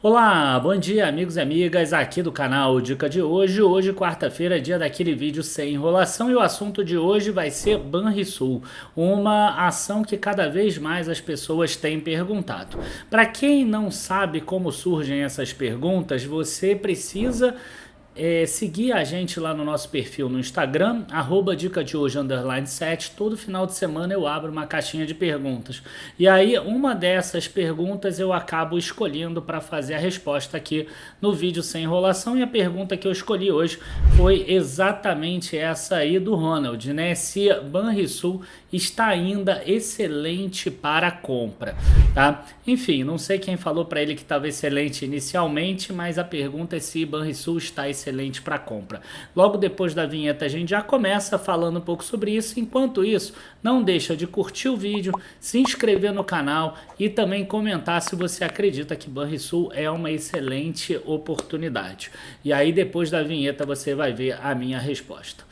Olá, bom dia amigos e amigas aqui do canal Dica de Hoje. Hoje, quarta-feira, é dia daquele vídeo sem enrolação e o assunto de hoje vai ser Banrisul, uma ação que cada vez mais as pessoas têm perguntado. Para quem não sabe como surgem essas perguntas, você precisa seguir a gente lá no nosso perfil no Instagram, Dica de Hoje _7. Todo final de semana eu abro uma caixinha de perguntas. E aí, uma dessas perguntas eu acabo escolhendo para fazer a resposta aqui no vídeo sem enrolação. E a pergunta que eu escolhi hoje foi exatamente essa aí do Ronald, né? Se Banrisul está ainda excelente para compra, tá? Enfim, não sei quem falou para ele que estava excelente inicialmente, mas a pergunta é se Banrisul está excelente para compra. Logo depois da vinheta a gente já começa falando um pouco sobre isso. Enquanto isso, não deixa de curtir o vídeo, se inscrever no canal e também comentar se você acredita que Banrisul é uma excelente oportunidade. E aí depois da vinheta você vai ver a minha resposta.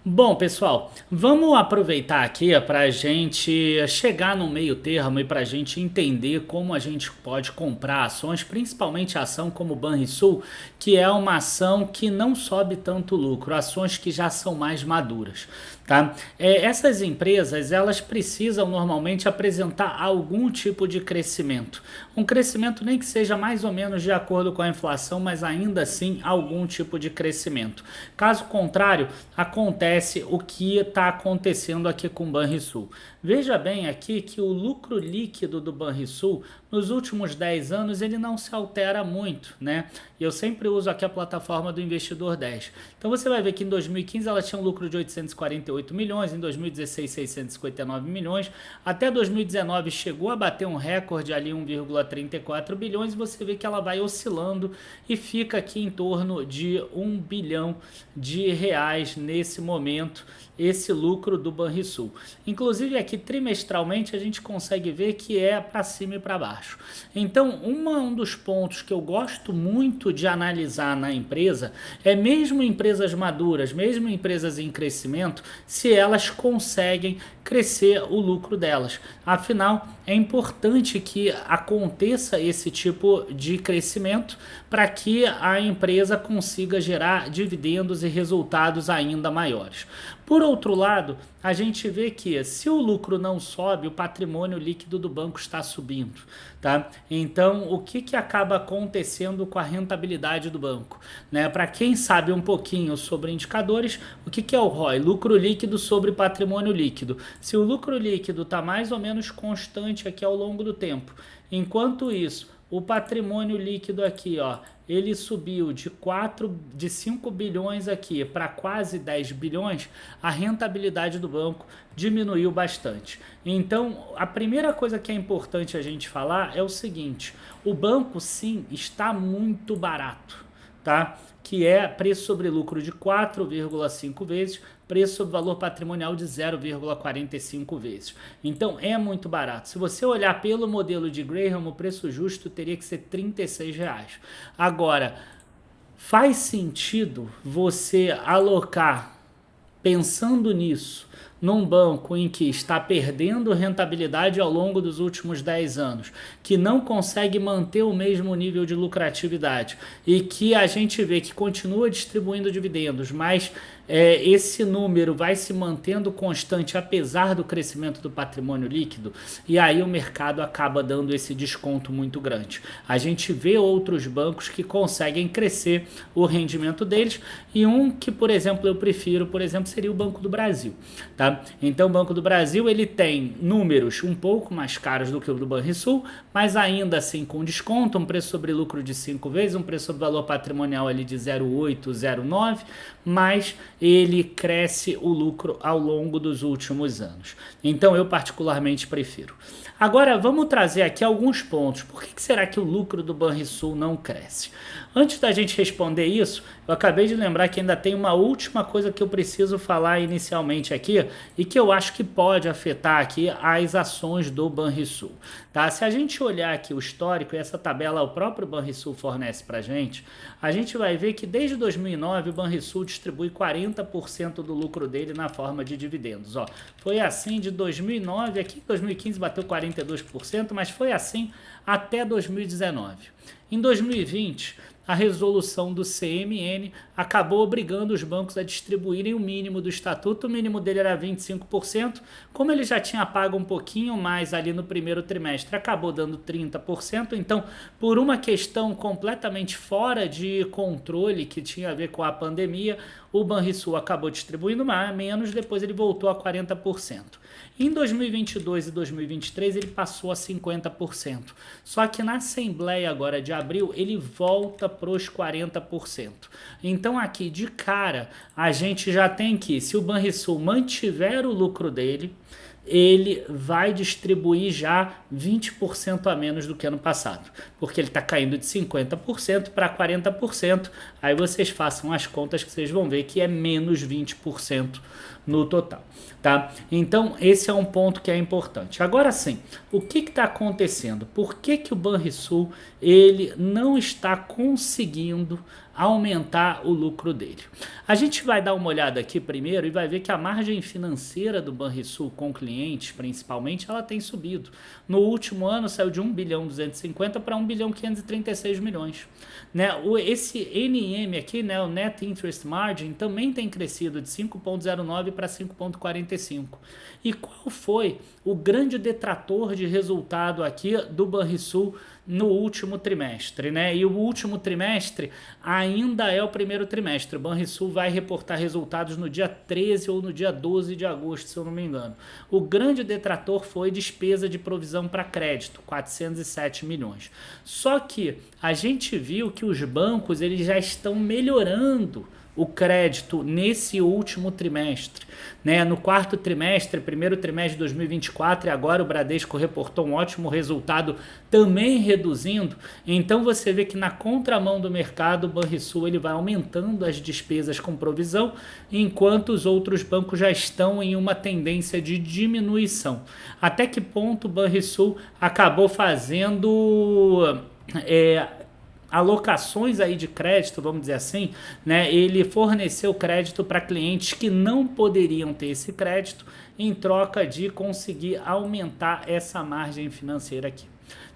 Bom, pessoal, vamos aproveitar aqui para a gente chegar no meio termo e para a gente entender como a gente pode comprar ações, principalmente a ação como Banrisul, que é uma ação que não sobe tanto lucro, ações que já são mais maduras, tá? Essas empresas, elas precisam normalmente apresentar algum tipo de crescimento, um crescimento nem que seja mais ou menos de acordo com a inflação, mas ainda assim algum tipo de crescimento. Caso contrário, acontece o que está acontecendo aqui com o Banrisul. Veja bem aqui que o lucro líquido do Banrisul nos últimos 10 anos ele não se altera muito, né? E eu sempre uso aqui a plataforma do Investidor 10. Então você vai ver que em 2015 ela tinha um lucro de 848 milhões, em 2016 659 milhões, até 2019 chegou a bater um recorde ali 1,34 bilhões e você vê que ela vai oscilando e fica aqui em torno de 1 bilhão de reais nesse momento, esse lucro do Banrisul. Inclusive aqui trimestralmente a gente consegue ver que é para cima e para baixo. Então um dos pontos que eu gosto muito de analisar na empresa é mesmo empresas maduras, mesmo empresas em crescimento, se elas conseguem crescer o lucro delas. Afinal, é importante que aconteça esse tipo de crescimento para que a empresa consiga gerar dividendos e resultados ainda maiores. Por outro lado, a gente vê que se o lucro não sobe, o patrimônio líquido do banco está subindo, tá? Então, o que acaba acontecendo com a rentabilidade do banco, né? Para quem sabe um pouquinho sobre indicadores, o que é o ROI? Lucro líquido sobre patrimônio líquido. Se o lucro líquido está mais ou menos constante aqui ao longo do tempo, enquanto isso, o patrimônio líquido aqui, ó, ele subiu de 5 bilhões aqui para quase 10 bilhões, a rentabilidade do banco diminuiu bastante. Então, a primeira coisa que é importante a gente falar é o seguinte: o banco sim está muito barato, tá? Que é preço sobre lucro de 4,5 vezes, preço sobre valor patrimonial de 0,45 vezes. Então é muito barato. Se você olhar pelo modelo de Graham, o preço justo teria que ser R$36. Agora, faz sentido você alocar, pensando nisso, num banco em que está perdendo rentabilidade ao longo dos últimos 10 anos, que não consegue manter o mesmo nível de lucratividade e que a gente vê que continua distribuindo dividendos, mas esse número vai se mantendo constante apesar do crescimento do patrimônio líquido, e aí o mercado acaba dando esse desconto muito grande. A gente vê outros bancos que conseguem crescer o rendimento deles, e um que, por exemplo, eu prefiro, seria o Banco do Brasil, tá? Então o Banco do Brasil ele tem números um pouco mais caros do que o do Banrisul, mas ainda assim com desconto, um preço sobre lucro de 5 vezes, um preço sobre valor patrimonial ali de 0,8, 0,9, mas ele cresce o lucro ao longo dos últimos anos. Então eu particularmente prefiro. Agora vamos trazer aqui alguns pontos. Por que será que o lucro do Banrisul não cresce? Antes da gente responder isso, eu acabei de lembrar que ainda tem uma última coisa que eu preciso falar inicialmente aqui, e que eu acho que pode afetar aqui as ações do Banrisul. Tá? Se a gente olhar aqui o histórico, e essa tabela o próprio Banrisul fornece para a gente vai ver que desde 2009 o Banrisul distribui 40% do lucro dele na forma de dividendos. Ó, foi assim de 2009, aqui em 2015 bateu 42%, mas foi assim até 2019. Em 2020, a resolução do CMN acabou obrigando os bancos a distribuírem o mínimo do estatuto. O mínimo dele era 25%. Como ele já tinha pago um pouquinho mais ali no primeiro trimestre, acabou dando 30%. Então, por uma questão completamente fora de controle que tinha a ver com a pandemia, o Banrisul acabou distribuindo menos, depois ele voltou a 40%. Em 2022 e 2023 ele passou a 50%. Só que na Assembleia agora de abril ele volta para os 40%. Então aqui de cara a gente já tem que, se o Banrisul mantiver o lucro dele, ele vai distribuir já 20% a menos do que ano passado, porque ele está caindo de 50% para 40%, aí vocês façam as contas que vocês vão ver que é menos 20% no total, tá? Então esse é um ponto que é importante. Agora sim, o que está acontecendo? Por que o Banrisul ele não está conseguindo aumentar o lucro dele? A gente vai dar uma olhada aqui primeiro e vai ver que a margem financeira do Banrisul com clientes, principalmente, ela tem subido. No último ano saiu de 1 bilhão 250 para 1 bilhão 536 milhões. Né? Esse NIM aqui, né, o Net Interest Margin, também tem crescido de 5,09 para 5,45. E qual foi o grande detrator de resultado aqui do Banrisul no último trimestre, né? E o último trimestre ainda é o primeiro trimestre. O Banrisul vai reportar resultados no dia 13 ou no dia 12 de agosto, se eu não me engano. O grande detrator foi despesa de provisão para crédito, 407 milhões. Só que a gente viu que os bancos eles já estão melhorando o crédito nesse último trimestre, né? No quarto trimestre, primeiro trimestre de 2024, e agora o Bradesco reportou um ótimo resultado, também reduzindo. Então você vê que na contramão do mercado, o Banrisul ele vai aumentando as despesas com provisão, enquanto os outros bancos já estão em uma tendência de diminuição. Até que ponto o Banrisul acabou fazendo alocações aí de crédito, vamos dizer assim, né? Ele forneceu crédito para clientes que não poderiam ter esse crédito em troca de conseguir aumentar essa margem financeira aqui.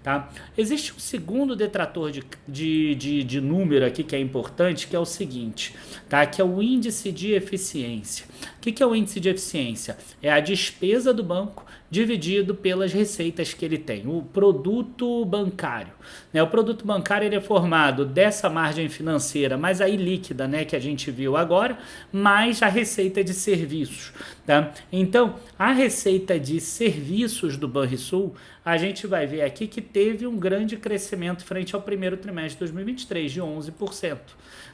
Tá? Existe um segundo detrator de número aqui que é importante, que é o seguinte, tá? Que é o índice de eficiência. O que é o índice de eficiência? É a despesa do banco dividido pelas receitas que ele tem, o produto bancário. Né? O produto bancário ele é formado dessa margem financeira, mais aí líquida, né, que a gente viu agora, mais a receita de serviços. Tá? Então, a receita de serviços do Banrisul, a gente vai ver aqui que teve um grande crescimento frente ao primeiro trimestre de 2023, de 11%.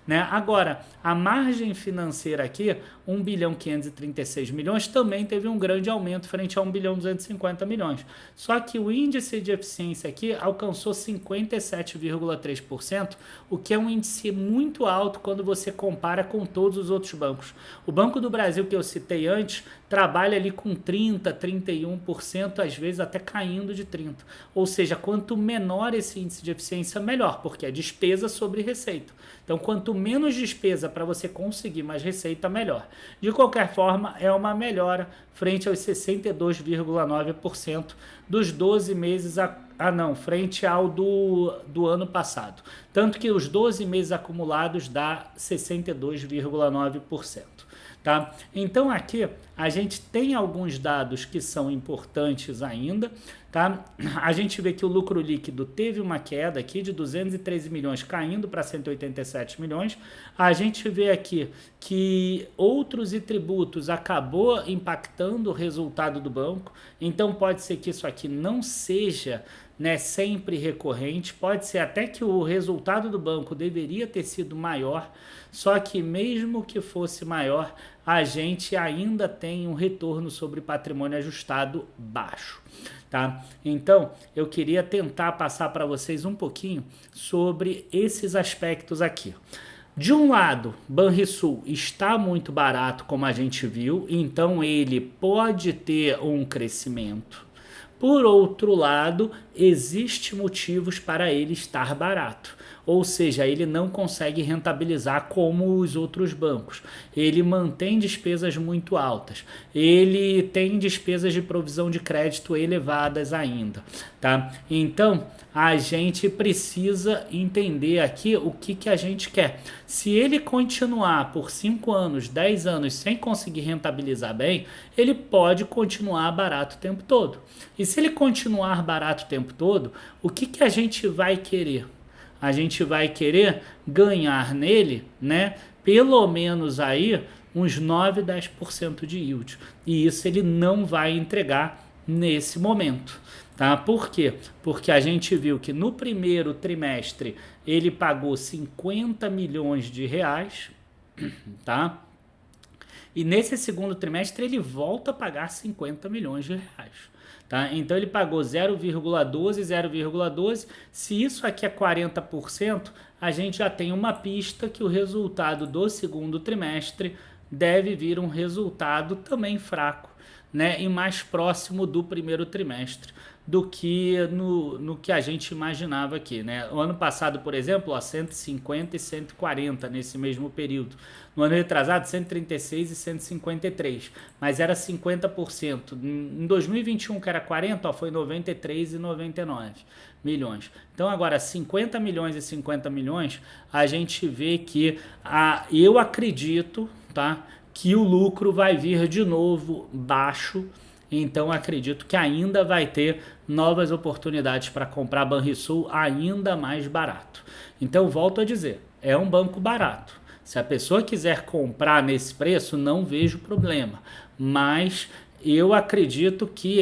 Né? Agora, a margem financeira aqui, 1 bilhão 536 milhões, também teve um grande aumento frente a 1 bilhão 250 milhões. Só que o índice de eficiência aqui alcançou 57,3%, o que é um índice muito alto quando você compara com todos os outros bancos. O Banco do Brasil, que eu citei antes, trabalha ali com 30%, 31%, às vezes até caindo de 30%. Ou seja, quanto menor esse índice de eficiência, melhor, porque é despesa sobre receita. Então, quanto menos despesa para você conseguir mais receita, melhor. De qualquer forma, é uma melhora frente aos 62,9% dos 12 meses frente ao do ano passado. Tanto que os 12 meses acumulados dá 62,9%. Tá? Então aqui a gente tem alguns dados que são importantes ainda. Tá? A gente vê que o lucro líquido teve uma queda aqui de 213 milhões caindo para 187 milhões. A gente vê aqui que outros e tributos acabou impactando o resultado do banco. Então pode ser que isso aqui não seja, né, sempre recorrente, pode ser até que o resultado do banco deveria ter sido maior, só que mesmo que fosse maior, a gente ainda tem um retorno sobre patrimônio ajustado baixo. Tá? Então, eu queria tentar passar para vocês um pouquinho sobre esses aspectos aqui. De um lado, Banrisul está muito barato, como a gente viu, então ele pode ter um crescimento. Por outro lado, existem motivos para ele estar barato. Ou seja, ele não consegue rentabilizar como os outros bancos. Ele mantém despesas muito altas. Ele tem despesas de provisão de crédito elevadas ainda, tá? Então, a gente precisa entender aqui o que a gente quer. Se ele continuar por 5 anos, 10 anos sem conseguir rentabilizar bem, ele pode continuar barato o tempo todo. E se ele continuar barato o tempo todo, o que a gente vai querer? A gente vai querer ganhar nele, né, pelo menos aí uns 9, 10% de yield. E isso ele não vai entregar nesse momento, tá? Por quê? Porque a gente viu que no primeiro trimestre ele pagou 50 milhões de reais, tá? E nesse segundo trimestre ele volta a pagar 50 milhões de reais. Tá? Então ele pagou 0,12, 0,12. Se isso aqui é 40%, a gente já tem uma pista que o resultado do segundo trimestre deve vir um resultado também fraco, né? E mais próximo do primeiro trimestre do que no que a gente imaginava aqui, né? O ano passado, por exemplo, ó, 150 e 140 nesse mesmo período. No ano retrasado, 136 e 153, mas era 50%. Em 2021, que era 40, ó, foi 93 e 99 milhões. Então agora 50 milhões e 50 milhões, a gente vê que eu acredito, tá, que o lucro vai vir de novo baixo. Então acredito que ainda vai ter novas oportunidades para comprar Banrisul ainda mais barato. Então volto a dizer, é um banco barato. Se a pessoa quiser comprar nesse preço, não vejo problema. Mas eu acredito que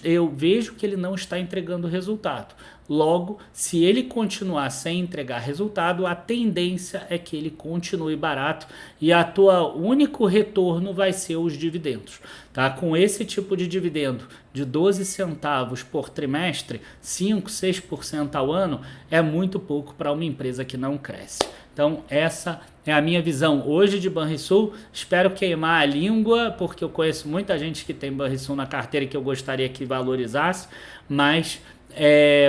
eu vejo que ele não está entregando resultado. Logo, se ele continuar sem entregar resultado, a tendência é que ele continue barato e o único retorno vai ser os dividendos. Tá? Com esse tipo de dividendo de 12 centavos por trimestre, 5, 6% ao ano, é muito pouco para uma empresa que não cresce. Então essa é a minha visão hoje de Banrisul. Espero queimar a língua, porque eu conheço muita gente que tem Banrisul na carteira e que eu gostaria que valorizasse, mas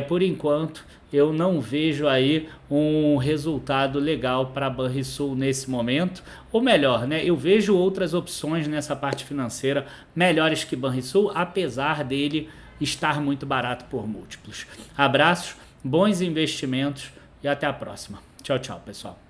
por enquanto eu não vejo aí um resultado legal para Banrisul nesse momento. Ou melhor, né, eu vejo outras opções nessa parte financeira melhores que Banrisul, apesar dele estar muito barato por múltiplos. Abraços, bons investimentos e até a próxima. Tchau, tchau, pessoal.